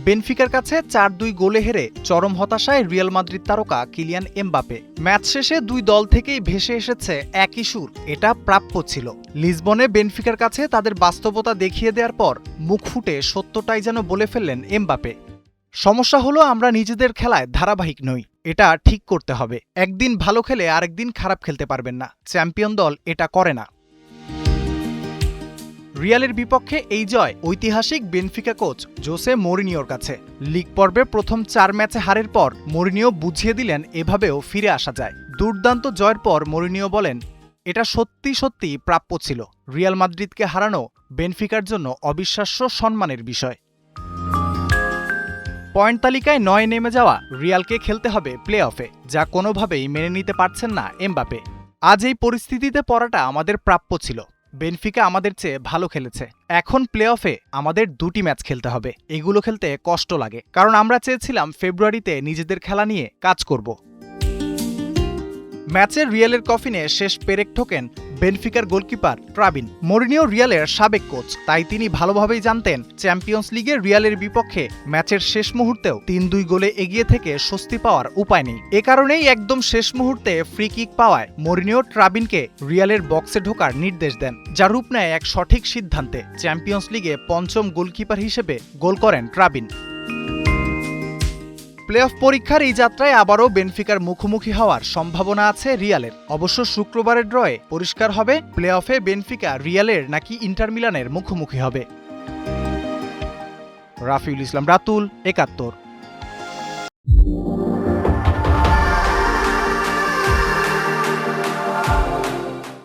বেনফিকার কাছে ৪-২ গোলে হেরে চরম হতাশায় রিয়াল মাদ্রিদ তারকা কিলিয়ান এমবাপে। ম্যাচ শেষে দুই দল থেকেই ভেসে এসেছে একই সুর, এটা প্রাপ্য ছিল। লিসবনে বেনফিকার কাছে তাদের বাস্তবতা দেখিয়ে দেওয়ার পর মুখ ফুটে সত্যটাই যেন বলে ফেললেন এমবাপে। সমস্যা হলো আমরা নিজেদের খেলায় ধারাবাহিক নই, এটা ঠিক করতে হবে। একদিন ভালো খেলে আরেকদিন খারাপ খেলতে পারবেন না, চ্যাম্পিয়ন দল এটা করে না। রিয়ালের বিপক্ষে এই জয় ঐতিহাসিক বেনফিকা কোচ জোসে মরিনিওর কাছে। লিগ পর্বে প্রথম ৪ ম্যাচে হারের পর মরিনিও বুঝিয়ে দিলেন এভাবেও ফিরে আসা যায়। দুর্দান্ত জয়ের পর মরিনিও বলেন, এটা সত্যি সত্যি প্রাপ্য ছিল। রিয়াল মাদ্রিদকে হারানো বেনফিকার জন্য অবিশ্বাস্য সম্মানের বিষয়। পয়েন্ট তালিকায় ৯ নেমে যাওয়া রিয়ালকে খেলতে হবে প্লে অফে, যা কোনোভাবেই মেনে নিতে পারছেন না এমবাপে। আজ এই পরিস্থিতিতে পড়াটা আমাদের প্রাপ্য ছিল। বেনফিকা আমাদের চেয়ে ভালো খেলেছে। এখন প্লে অফে আমাদের 2টি ম্যাচ খেলতে হবে। এগুলো খেলতে কষ্ট লাগে, কারণ আমরা চেয়েছিলাম ফেব্রুয়ারিতে নিজেদের খেলা নিয়ে কাজ করব। ম্যাচের রিয়ালের কফিনে শেষ পেরেক ঠোকেন বেনফিকার গোলকিপার ট্রাবিন। মরিনিও রিয়ালের সাবেক কোচ, তাই তিনি ভালোভাবেই জানতেন চ্যাম্পিয়ন্স লিগে রিয়ালের বিপক্ষে ম্যাচের শেষ মুহূর্তেও ৩-২ গোলে এগিয়ে থেকে স্বস্তি পাওয়ার উপায় নেই। এ কারণেই একদম শেষ মুহূর্তে ফ্রি কিক পাওয়ায় মরিনিও ট্রাবিনকে রিয়ালের বক্সে ঢোকার নির্দেশ দেন, যা রূপ নেয় এক সঠিক সিদ্ধান্তে। চ্যাম্পিয়ন্স লিগে ৫ম গোলকিপার হিসেবে গোল করেন ট্রাবিন। প্লে অফ পরীক্ষার এই যাত্রায় আবারও বেনফিকার মুখোমুখি হওয়ার সম্ভাবনা আছে রিয়ালের। অবশ্য শুক্রবারের ড্রয়ে পরিষ্কার হবে প্লে অফে বেনফিকা রিয়ালের নাকি ইন্টার মিলানের মুখোমুখি হবে। রাফিউল ইসলাম রাতুল, ৭১।